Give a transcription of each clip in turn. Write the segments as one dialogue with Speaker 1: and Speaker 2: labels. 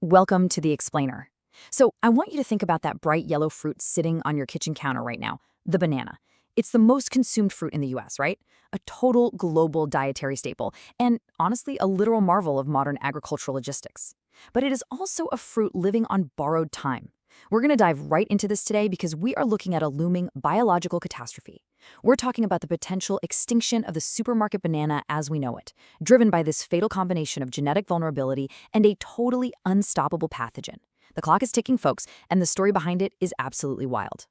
Speaker 1: Welcome to the Explainer. So, I want you to think about that bright yellow fruit sitting on your kitchen counter right now, the banana. It's the most consumed fruit in the US, right? A total global dietary staple, and honestly, a literal marvel of modern agricultural logistics. But it is also a fruit living on borrowed time. We're going to dive right into this today because we are looking at a looming biological catastrophe. We're talking about the potential extinction of the supermarket banana as we know it, driven by this fatal combination of genetic vulnerability and a totally unstoppable pathogen. The clock is ticking, folks, and the story behind it is absolutely wild.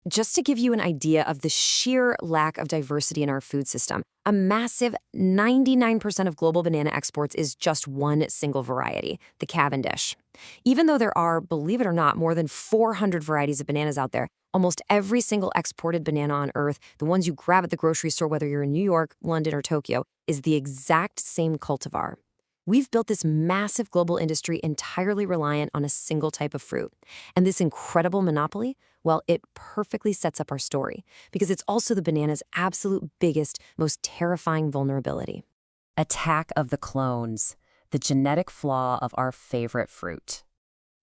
Speaker 2: Just to give you an idea of the sheer lack of diversity in our food system, a massive 99% of global banana exports is just one single variety, the Cavendish. Even though there are, believe it or not, more than 400 varieties of bananas out there, almost every single exported banana on Earth, the ones you grab at the grocery store, whether you're in New York, London, or Tokyo, is the exact same cultivar. We've built this massive global industry entirely reliant on a single type of fruit. And this incredible monopoly, well, it perfectly sets up our story because it's also the banana's absolute biggest, most terrifying vulnerability.
Speaker 3: Attack of the clones, the genetic flaw of our favorite fruit.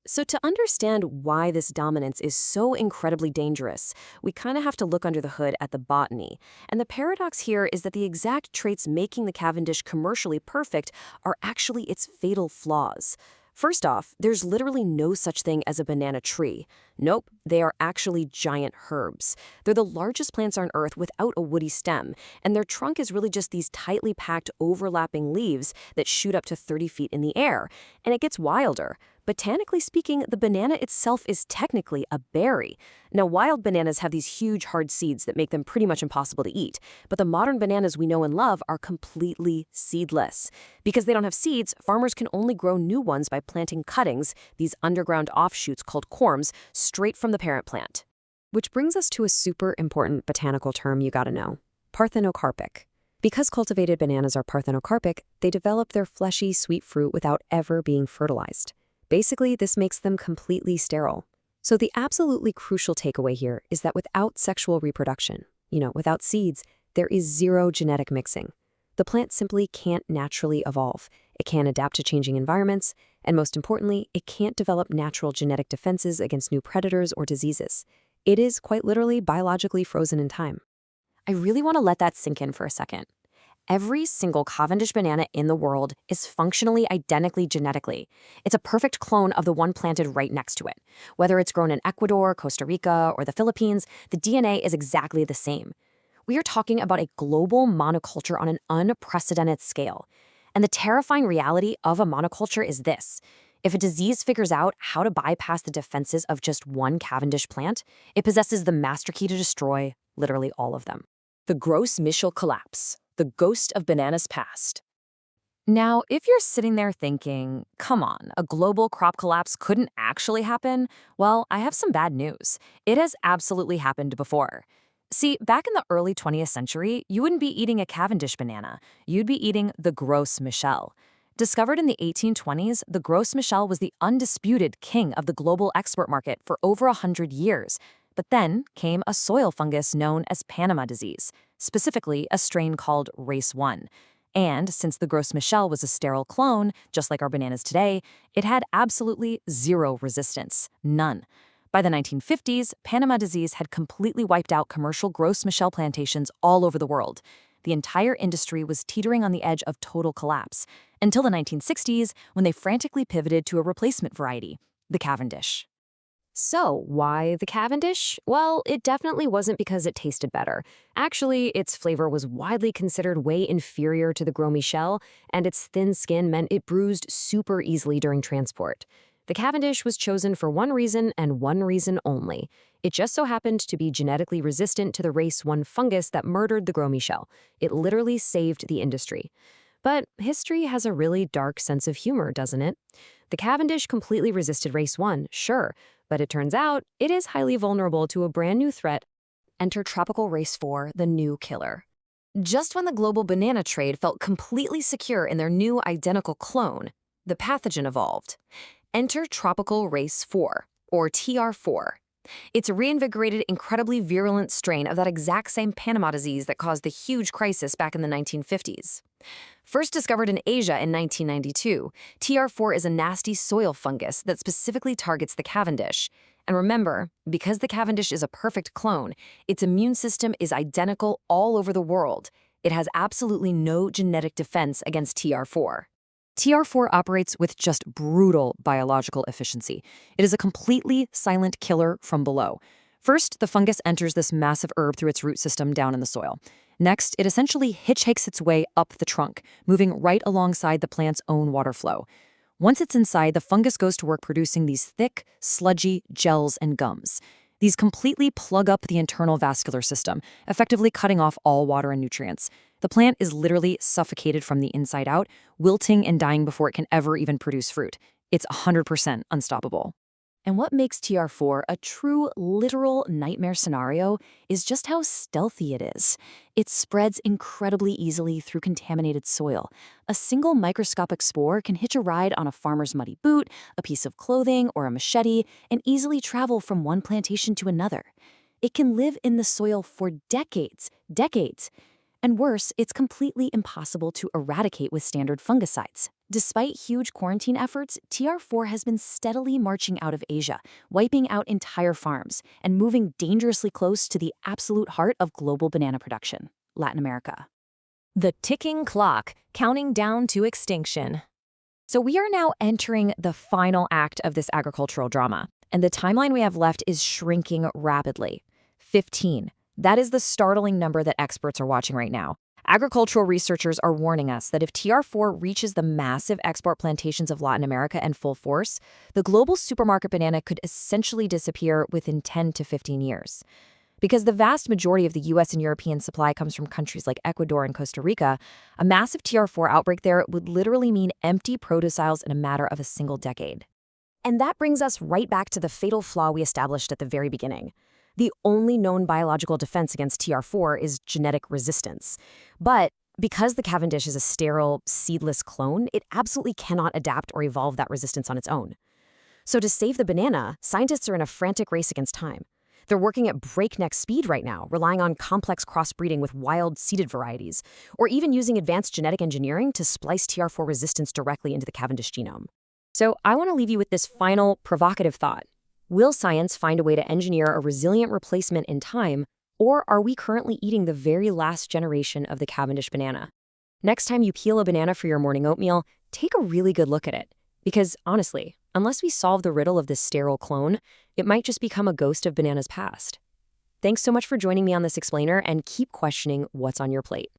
Speaker 2: So to understand why this dominance is so incredibly dangerous, we kind of have to look under the hood at the botany. And the paradox here is that the exact traits making the Cavendish commercially perfect are actually its fatal flaws. First off, there's literally no such thing as a banana tree. Nope, they are actually giant herbs. They're the largest plants on Earth without a woody stem, and their trunk is really just these tightly packed, overlapping leaves that shoot up to 30 feet in the air. And it gets wilder. Botanically speaking, the banana itself is technically a berry. Now, wild bananas have these huge, hard seeds that make them pretty much impossible to eat, but the modern bananas we know and love are completely seedless. Because they don't have seeds, farmers can only grow new ones by planting cuttings, these underground offshoots called corms, straight from the parent plant. Which brings us to a super important botanical term you gotta know: parthenocarpic. Because cultivated bananas are parthenocarpic, they develop their fleshy, sweet fruit without ever being fertilized. Basically, this makes them completely sterile. So the absolutely crucial takeaway here is that without sexual reproduction, without seeds, there is zero genetic mixing. The plant simply can't naturally evolve. It can't adapt to changing environments, and most importantly, it can't develop natural genetic defenses against new predators or diseases. It is quite literally biologically frozen in time. I really want to let that sink in for a second. Every single Cavendish banana in the world is functionally identically genetically. It's a perfect clone of the one planted right next to it. Whether it's grown in Ecuador, Costa Rica, or the Philippines, the DNA is exactly the same. We are talking about a global monoculture on an unprecedented scale. And the terrifying reality of a monoculture is this: if a disease figures out how to bypass the defenses of just one Cavendish plant, it possesses the master key to destroy literally all of them.
Speaker 3: The gross Michel collapse, the ghost of bananas past.
Speaker 1: Now, if you're sitting there thinking, come on, a global crop collapse couldn't actually happen, well, I have some bad news. It has absolutely happened before. See, back in the early 20th century, you wouldn't be eating a Cavendish banana. You'd be eating the Gros Michel. Discovered in the 1820s, the Gros Michel was the undisputed king of the global export market for over 100 years. But then came a soil fungus known as Panama disease, specifically a strain called Race 1. And since the Gros Michel was a sterile clone, just like our bananas today, it had absolutely zero resistance, none. By the 1950s, Panama disease had completely wiped out commercial Gros Michel plantations all over the world. The entire industry was teetering on the edge of total collapse, until the 1960s, when they frantically pivoted to a replacement variety, the Cavendish.
Speaker 2: So, why the Cavendish? Well, it definitely wasn't because it tasted better. Actually, its flavor was widely considered way inferior to the Gros Michel, and its thin skin meant it bruised super easily during transport. The Cavendish was chosen for one reason and one reason only. It just so happened to be genetically resistant to the Race 1 fungus that murdered the Gros Michel. It literally saved the industry. But history has a really dark sense of humor, doesn't it? The Cavendish completely resisted Race 1, sure, but it turns out it is highly vulnerable to a brand new threat. Enter Tropical Race 4, the new killer. Just when the global banana trade felt completely secure in their new identical clone, the pathogen evolved. Enter Tropical Race 4, or TR4.
Speaker 1: It's a reinvigorated, incredibly virulent strain of that exact same Panama disease that caused the huge crisis back in the 1950s. First discovered in Asia in 1992, TR4 is a nasty soil fungus that specifically targets the Cavendish. And remember, because the Cavendish is a perfect clone, its immune system is identical all over the world. It has absolutely no genetic defense against TR4. TR4 operates with just brutal biological efficiency. It is a completely silent killer from below. First, the fungus enters this massive herb through its root system down in the soil. Next, it essentially hitchhikes its way up the trunk, moving right alongside the plant's own water flow. Once it's inside, the fungus goes to work producing these thick, sludgy gels and gums. These completely plug up the internal vascular system, effectively cutting off all water and nutrients. The plant is literally suffocated from the inside out, wilting and dying before it can ever even produce fruit. It's 100% unstoppable. And what makes TR4 a true, literal nightmare scenario is just how stealthy it is. It spreads incredibly easily through contaminated soil. A single microscopic spore can hitch a ride on a farmer's muddy boot, a piece of clothing, or a machete, and easily travel from one plantation to another. It can live in the soil for decades. And worse, it's completely impossible to eradicate with standard fungicides. Despite huge quarantine efforts, TR4 has been steadily marching out of Asia, wiping out entire farms, and moving dangerously close to the absolute heart of global banana production, Latin America. The ticking clock, counting down to extinction. So we are now entering the final act of this agricultural drama, and the timeline we have left is shrinking rapidly. 15. That is the startling number that experts are watching right now. Agricultural researchers are warning us that if TR4 reaches the massive export plantations of Latin America in full force, the global supermarket banana could essentially disappear within 10 to 15 years. Because the vast majority of the US and European supply comes from countries like Ecuador and Costa Rica, a massive TR4 outbreak there would literally mean empty produce aisles in a matter of a single decade. And that brings us right back to the fatal flaw we established at the very beginning. The only known biological defense against TR4 is genetic resistance. But because the Cavendish is a sterile, seedless clone, it absolutely cannot adapt or evolve that resistance on its own. So to save the banana, scientists are in a frantic race against time. They're working at breakneck speed right now, relying on complex crossbreeding with wild seeded varieties, or even using advanced genetic engineering to splice TR4 resistance directly into the Cavendish genome. So I want to leave you with this final provocative thought. Will science find a way to engineer a resilient replacement in time, or are we currently eating the very last generation of the Cavendish banana? Next time you peel a banana for your morning oatmeal, take a really good look at it. Because honestly, unless we solve the riddle of this sterile clone, it might just become a ghost of bananas past. Thanks so much for joining me on this explainer, and keep questioning what's on your plate.